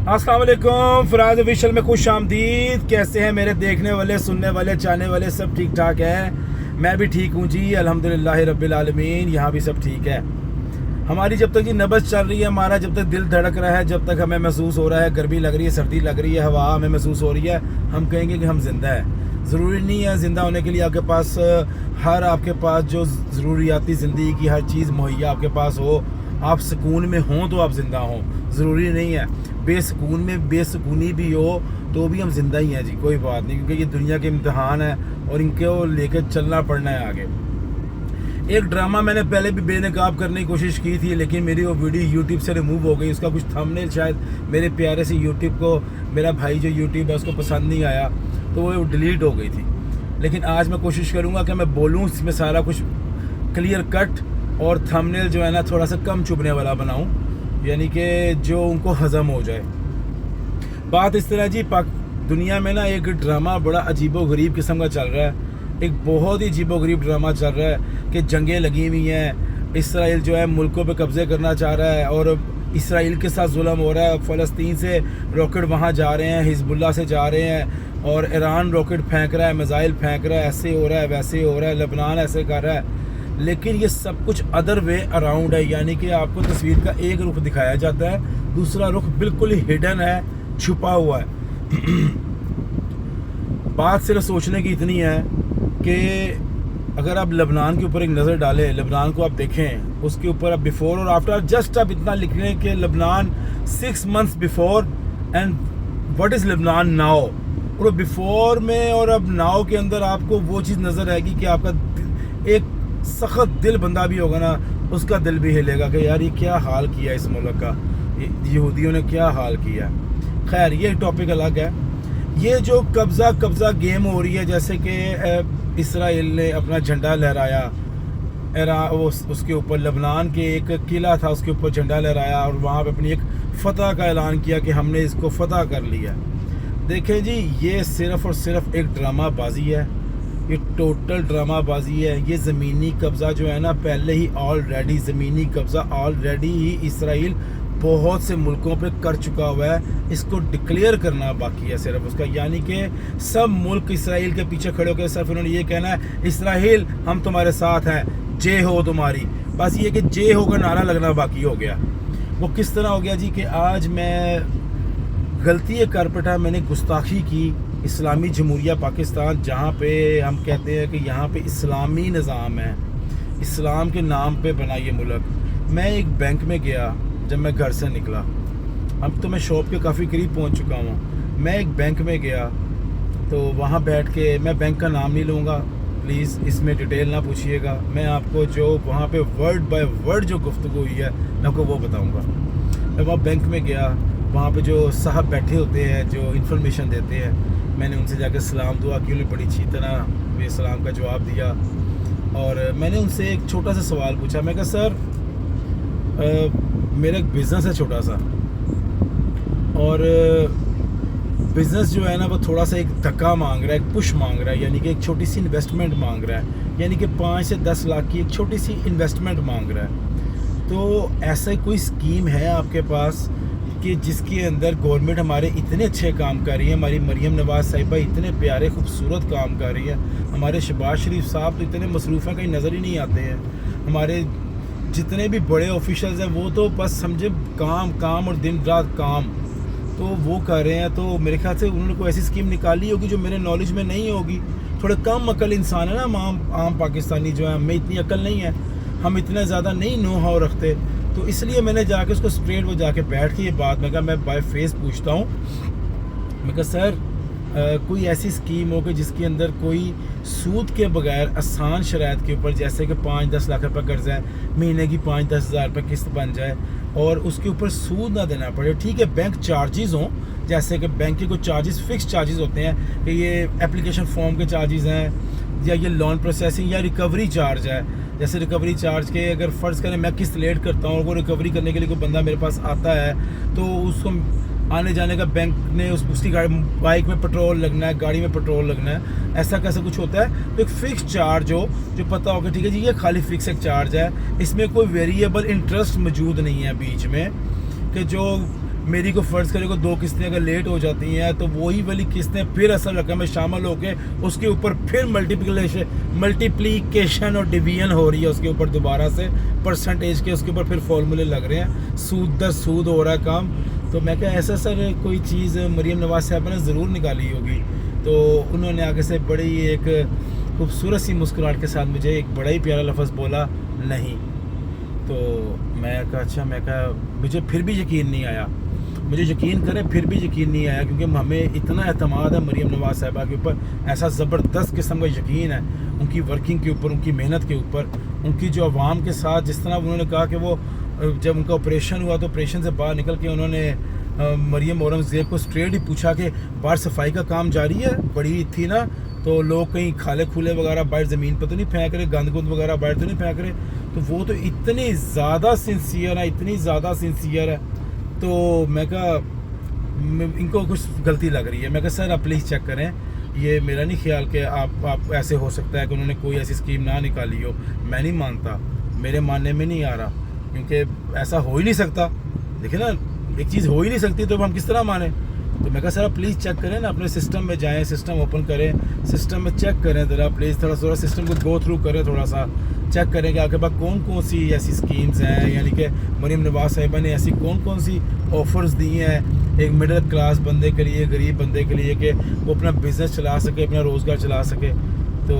अस्सलाम वालेकुम। फराज ऑफिशियल में खुश आमदीद। कैसे हैं मेरे देखने वाले, सुनने वाले, चाहने वाले? सब ठीक ठाक है। मैं भी ठीक हूँ जी, अल्हम्दुलिल्लाह रब्बिल आलमीन। यहाँ भी सब ठीक है। हमारी जब तक ये नब्ज़ चल रही है, हमारा जब तक दिल धड़क रहा है, जब तक हमें महसूस हो रहा है गर्मी लग रही है, सर्दी लग रही है, हवा हमें महसूस हो रही है, हम कहेंगे कि हम ज़िंदा है। ज़रूरी नहीं है ज़िंदा होने के लिए आपके पास जो ज़रूरियाती ज़िंदगी की हर चीज़ मुहैया आपके पास हो, आप सुकून में हों तो आप ज़िंदा हों। ज़रूरी नहीं है बेसुकून में बेसुकूनी भी हो तो भी हम ज़िंदा ही हैं जी, कोई बात नहीं, क्योंकि ये दुनिया के इम्तिहान है और इनको लेकर चलना पड़ना है आगे। एक ड्रामा मैंने पहले भी बेनकाब करने की कोशिश की थी, लेकिन मेरी वो वीडियो यूट्यूब से रिमूव हो गई। उसका कुछ थंबनेल शायद मेरे प्यारे से यूट्यूब को, मेरा भाई जो यूट्यूब है उसको पसंद नहीं आया, तो वो डिलीट हो गई थी। लेकिन आज मैं कोशिश करूँगा कि मैं बोलूँ इसमें सारा कुछ क्लियर कट, और थंबनेल जो है ना थोड़ा सा कम चुभने वाला बनाऊँ, यानी कि जो उनको हज़म हो जाए। बात इस तरह जी, दुनिया में ना एक ड्रामा बड़ा अजीबो गरीब किस्म का चल रहा है। एक बहुत ही अजीबो गरीब ड्रामा चल रहा है कि जंगें लगी हुई हैं, इसराइल जो है मुल्कों पे कब्ज़े करना चाह रहा है और इसराइल के साथ जुल्म हो रहा है। फ़लस्तीन से रॉकेट वहाँ जा रहे हैं, हिजबुल्लाह से जा रहे हैं, और ईरान रॉकेट फेंक रहा है, मिज़ाइल फेंक रहा है, ऐसे हो रहा है वैसे हो रहा है, लेबनान ऐसे कर रहा है। लेकिन ये सब कुछ अदर वे अराउंड है, यानी कि आपको तस्वीर का एक रुख दिखाया जाता है, दूसरा रुख बिल्कुल ही हिडन है, छुपा हुआ है। बात सिर्फ सोचने की इतनी है कि अगर आप लेबनान के ऊपर एक नज़र डालें, लेबनान को आप देखें, उसके ऊपर आप बिफोर और आफ्टर, जस्ट आप इतना लिख लें कि Lebanon 6 months before and what is Lebanon now, और बिफोर में और अब नाउ के अंदर आपको वो चीज़ नज़र आएगी कि आपका एक सख्त दिल बंदा भी होगा ना, उसका दिल भी हिलेगा कि यार ये क्या हाल किया इस मुल्क का, यहूदियों ने क्या हाल किया। खैर ये टॉपिक अलग है। ये जो कब्ज़ा गेम हो रही है, जैसे कि इसराइल ने अपना झंडा लहराया, उसके ऊपर लेबनान के एक किला था, उसके ऊपर झंडा लहराया और वहाँ पे अपनी एक फ़तह का ऐलान किया कि हमने इसको फ़तह कर लिया। देखें जी, ये सिर्फ़ और सिर्फ एक ड्रामा बाजी है, ये टोटल ड्रामा बाजी है। ये ज़मीनी कब्ज़ा जो है ना, पहले ही ऑलरेडी ज़मीनी कब्ज़ा ऑलरेडी ही इसराइल बहुत से मुल्कों पे कर चुका हुआ है। इसको डिक्लेयर करना बाकी है सिर्फ उसका, यानी कि सब मुल्क इसराइल के पीछे खड़े होकर सिर्फ उन्होंने ये कहना है, इसराइल हम तुम्हारे साथ हैं, जे हो तुम्हारी। बस ये कि जे हो का नारा लगना बाकी हो गया। वो किस तरह हो गया जी कि आज मैं गलती कर बैठा, मैंने गुस्ताखी की इस्लामी जमहूरिया पाकिस्तान, जहाँ पे हम कहते हैं कि यहाँ पे इस्लामी निज़ाम है, इस्लाम के नाम पे बना ये मुल्क। मैं एक बैंक में गया जब मैं घर से निकला, अब तो मैं शॉप के काफ़ी करीब पहुँच चुका हूँ। मैं एक बैंक में गया तो वहाँ बैठ के, मैं बैंक का नाम नहीं लूँगा प्लीज़, इसमें डिटेल ना पूछिएगा, मैं आपको जो वहाँ पे वर्ड बाय वर्ड जो गुफ्तगू हुई है मैं आपको वो बताऊँगा। मैं वहाँ बैंक में गया, वहाँ पे जो साहब बैठे होते हैं जो इन्फॉर्मेशन देते हैं, मैंने उनसे जाकर सलाम दुआ की, उन्होंने बड़ी अच्छी तरह मेरे सलाम का जवाब दिया। और मैंने उनसे एक छोटा सा सवाल पूछा, मैं कहा सर मेरा एक बिज़नेस है छोटा सा, और बिज़नेस जो है ना वो थोड़ा सा एक धक्का मांग रहा है, एक पुश मांग रहा है, यानी कि एक छोटी सी इन्वेस्टमेंट मांग रहा है, यानी कि 5 से 10 लाख की एक छोटी सी इन्वेस्टमेंट मांग रहा है। तो ऐसा कोई स्कीम है आपके पास कि जिसके अंदर गवर्नमेंट हमारे इतने अच्छे काम कर रही है, हमारी मरीम नवाज़ साहिबा इतने प्यारे खूबसूरत काम कर रही है, हमारे शहबाज शरीफ साहब तो इतने मसरूफ़ हैं कहीं नज़र ही नहीं आते हैं, हमारे जितने भी बड़े ऑफिशियल्स हैं वो तो बस समझे काम और दिन रात काम, तो वो कर रहे हैं। तो मेरे ख्याल से उन्होंने कोई ऐसी स्कीम निकाली होगी जो मेरे नॉलेज में नहीं होगी। थोड़े कम अकल इंसान है ना आम पाकिस्तानी जो है, हमें इतनी अकल नहीं है, हम इतना ज़्यादा नहीं नो हाउ रखते, तो इसलिए मैंने जाके उसको स्ट्रेट वो जाके बैठ के ये बात, मैं कहा मैं बाय फेस पूछता हूँ, मैं कहा सर कोई ऐसी स्कीम हो कि जिसके अंदर कोई सूद के बगैर आसान शराइत के ऊपर, जैसे कि 5-10 लाख रुपये कर्जा है, महीने की 5-10 हज़ार रुपये किस्त बन जाए और उसके ऊपर सूद ना देना पड़े। ठीक है बैंक चार्जेस हों, जैसे कि बैंक के कुछ चार्जेस फिक्स चार्जेस होते हैं कि ये एप्लीकेशन फॉर्म के चार्जेस हैं, या ये लोन प्रोसेसिंग या रिकवरी चार्ज है। जैसे रिकवरी चार्ज के अगर फ़र्ज़ करें मैं किस्त लेट करता हूँ, वो रिकवरी करने के लिए कोई बंदा मेरे पास आता है तो उसको आने जाने का बैंक ने उसकी गाड़ी, बाइक में पेट्रोल लगना है, गाड़ी में पेट्रोल लगना है, ऐसा कैसा कुछ होता है। तो एक फ़िक्स चार्ज हो जो पता होगा, ठीक है जी ये खाली फ़िक्स एक चार्ज है, इसमें कोई वेरिएबल इंटरेस्ट मौजूद नहीं है बीच में, कि जो میری کو فرض کرے کو 2 قسطیں اگر لیٹ ہو جاتی ہیں تو وہی والی قسطیں پھر اصل رقم میں شامل ہو کے اس کے اوپر پھر ملٹیپلیکیشن اور ڈویژن ہو رہی ہے اس کے اوپر دوبارہ سے پرسنٹیج کے اس کے اوپر پھر فارمولے لگ رہے ہیں, سود در سود ہو رہا ہے کام. تو میں کہا ایسا سر کوئی چیز مریم نواز صاحبہ نے ضرور نکالی ہوگی. تو انہوں نے آگے سے بڑی ایک خوبصورت سی مسکراہٹ کے ساتھ مجھے ایک بڑا ہی پیارا لفظ بولا, نہیں. تو میں کہا اچھا, میں کہا مجھے پھر بھی یقین نہیں آیا, مجھے یقین کرے پھر بھی یقین نہیں آیا, کیونکہ ہمیں اتنا اعتماد ہے مریم نواز صاحبہ کے اوپر, ایسا زبردست قسم کا یقین ہے ان کی ورکنگ کے اوپر, ان کی محنت کے اوپر, ان کی جو عوام کے ساتھ جس طرح انہوں نے کہا کہ وہ جب ان کا آپریشن ہوا تو آپریشن سے باہر نکل کے انہوں نے مریم اورنگزیب کو اسٹریٹ ہی پوچھا کہ باہر صفائی کا کام جاری ہے, بڑی تھی نا تو لوگ کہیں کھالے کھولے وغیرہ باہر زمین پہ تو نہیں پھینک رہے, گند گند وغیرہ باہر تو نہیں پھینک رہے. تو وہ تو اتنی زیادہ سنسیئر ہے, اتنی زیادہ سنسیئر ہے. تو میں کہا ان کو کچھ غلطی لگ رہی ہے. میں کہا سر آپ پلیز چیک کریں, یہ میرا نہیں خیال کہ آپ ایسے ہو سکتا ہے کہ انہوں نے کوئی ایسی اسکیم نہ نکالی ہو. میں نہیں مانتا, میرے ماننے میں نہیں آ رہا, کیونکہ ایسا ہو ہی نہیں سکتا. دیکھیں نا, ایک چیز ہو ہی نہیں سکتی تو ہم کس طرح مانیں. تو میں کہا سر آپ پلیز چیک کریں نا, اپنے سسٹم میں جائیں, سسٹم اوپن کریں, سسٹم میں چیک کریں ذرا پلیز, تھوڑا سسٹم کو گو تھرو کریں, تھوڑا سا چیک کریں کہ آپ کے پاس کون کون سی ایسی اسکیمز ہیں, یعنی کہ مریم نواز صاحبہ نے ایسی کون کون سی آفرز دی ہیں ایک مڈل کلاس بندے کے لیے, غریب بندے کے لیے, کہ وہ اپنا بزنس چلا سکے, اپنا روزگار چلا سکے. تو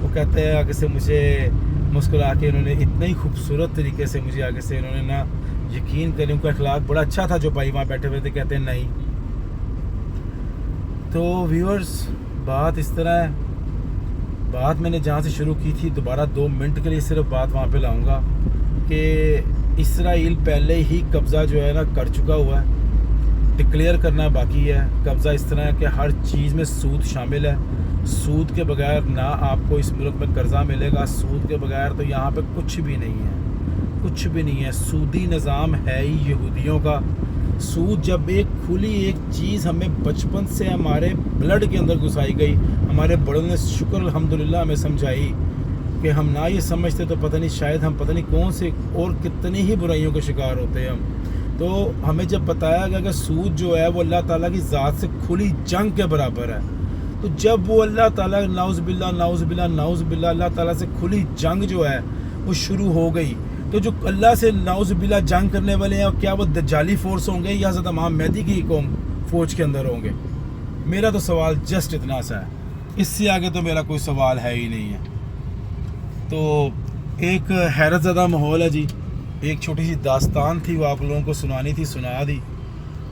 وہ کہتے ہیں آگے سے مجھے مسکرا کے انہوں نے اتنا ہی خوبصورت طریقے سے مجھے آگے سے انہوں نے نا یقین کریں, ان کا اخلاق بڑا اچھا تھا جو بھائی وہاں بیٹھے ہوئے تھے, کہتے ہیں نہیں. تو ویورز بات اس طرح ہے, بات میں نے جہاں سے شروع کی تھی دوبارہ 2 منٹ کے لیے صرف بات وہاں پہ لاؤں گا کہ اسرائیل پہلے ہی قبضہ جو ہے نا کر چکا ہوا ہے, ڈکلیئر کرنا باقی ہے. قبضہ اس طرح ہے کہ ہر چیز میں سود شامل ہے, سود کے بغیر نہ آپ کو اس ملک میں قرضہ ملے گا, سود کے بغیر تو یہاں پہ کچھ بھی نہیں ہے, کچھ بھی نہیں ہے. سودی نظام ہے ہی یہودیوں کا. سود جب ایک کھلی ایک چیز ہمیں بچپن سے ہمارے بلڈ کے اندر گھسائی گئی, ہمارے بڑوں نے شکر الحمدللہ ہمیں سمجھائی کہ ہم نہ یہ سمجھتے تو پتہ نہیں شاید ہم پتہ نہیں کون سے اور کتنی ہی برائیوں کے شکار ہوتے ہیں ہم. تو ہمیں جب بتایا گیا کہ سود جو ہے وہ اللہ تعالیٰ کی ذات سے کھلی جنگ کے برابر ہے, تو جب وہ اللہ تعالیٰ نعوذ باللہ نعوذ باللہ نعوذ باللہ اللہ تعالیٰ سے کھلی جنگ جو ہے وہ شروع ہو گئی, تو جو اللہ سے نعوذ باللہ جنگ کرنے والے ہیں کیا وہ دجالی فورس ہوں گے یا حضرت امام مہدی کی قوم فوج کے اندر ہوں گے؟ میرا تو سوال جسٹ اتنا سا ہے, اس سے آگے تو میرا کوئی سوال ہے ہی نہیں ہے. تو ایک حیرت زدہ ماحول ہے جی. ایک چھوٹی سی داستان تھی وہ آپ لوگوں کو سنانی تھی, سنا دی.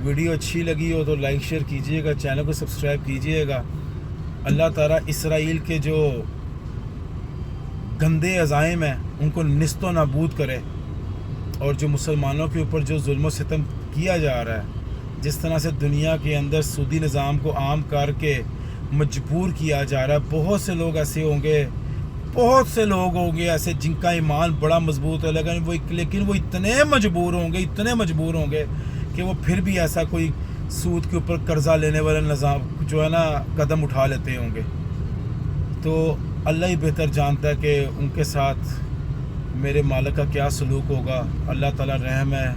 ویڈیو اچھی لگی ہو تو لائک شیئر کیجئے گا, چینل کو سبسکرائب کیجئے گا. اللہ تعالیٰ اسرائیل کے جو گندے عزائم ہیں ان کو نیست و نابود کرے, اور جو مسلمانوں کے اوپر جو ظلم و ستم کیا جا رہا ہے, جس طرح سے دنیا کے اندر سودی نظام کو عام کر کے مجبور کیا جا رہا ہے. بہت سے لوگ ایسے ہوں گے, بہت سے لوگ ہوں گے ایسے جن کا ایمان بڑا مضبوط ہے, لیکن وہ اتنے مجبور ہوں گے کہ وہ پھر بھی ایسا کوئی سود کے اوپر قرضہ لینے والا نظام جو ہے نا قدم اٹھا لیتے ہوں گے. تو اللہ ہی بہتر جانتا ہے کہ ان کے ساتھ میرے مالک کا کیا سلوک ہوگا. اللہ تعالیٰ رحم ہے,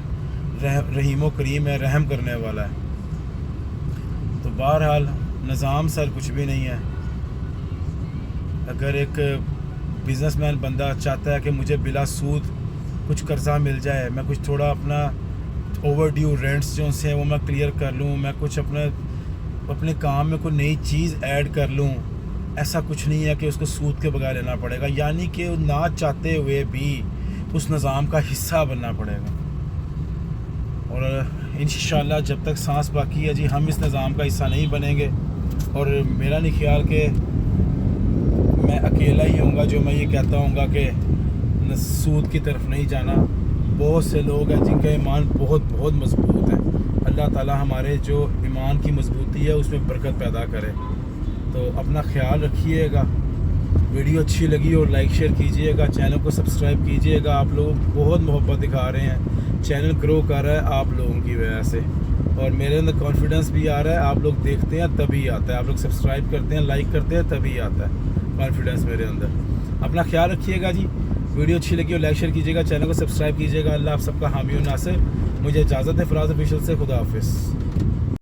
رحیم و کریم ہے, رحم کرنے والا ہے. تو بہرحال نظام سر کچھ بھی نہیں ہے. اگر ایک بزنس مین بندہ چاہتا ہے کہ مجھے بلا سود کچھ قرضہ مل جائے, میں کچھ تھوڑا اپنا اوور ڈیو رینٹس جو سے وہ میں کلیئر کر لوں, میں کچھ اپنے کام میں کوئی نئی چیز ایڈ کر لوں, ایسا کچھ نہیں ہے کہ اس کو سود کے بغیر لینا پڑے گا. یعنی کہ نہ چاہتے ہوئے بھی اس نظام کا حصہ بننا پڑے گا. اور انشاءاللہ جب تک سانس باقی ہے جی ہم اس نظام کا حصہ نہیں بنیں گے. اور میرا نہیں خیال کہ میں اکیلا ہی ہوں گا جو میں یہ کہتا ہوں گا کہ سود کی طرف نہیں جانا. بہت سے لوگ ہیں جن کا ایمان بہت بہت مضبوط ہے. اللہ تعالیٰ ہمارے جو ایمان کی مضبوطی ہے اس میں برکت پیدا کرے. تو اپنا خیال رکھیے گا. ویڈیو اچھی لگی اور لائک شیئر کیجئے گا, چینل کو سبسکرائب کیجئے گا. آپ لوگ بہت محبت دکھا رہے ہیں, چینل گرو کر رہا ہے آپ لوگوں کی وجہ سے, اور میرے اندر کانفیڈنس بھی آ رہا ہے. آپ لوگ دیکھتے ہیں تبھی آتا ہے, آپ لوگ سبسکرائب کرتے ہیں, لائک کرتے ہیں تبھی آتا ہے کانفیڈنس میرے اندر. اپنا خیال رکھیے گا جی. ویڈیو اچھی لگی اور لائک شیئر کیجئے گا, چینل کو سبسکرائب کیجئے گا. اللہ آپ سب کا حامی و ناصر. مجھے اجازت ہے فراز آفیشیل سے. خدا حافظ.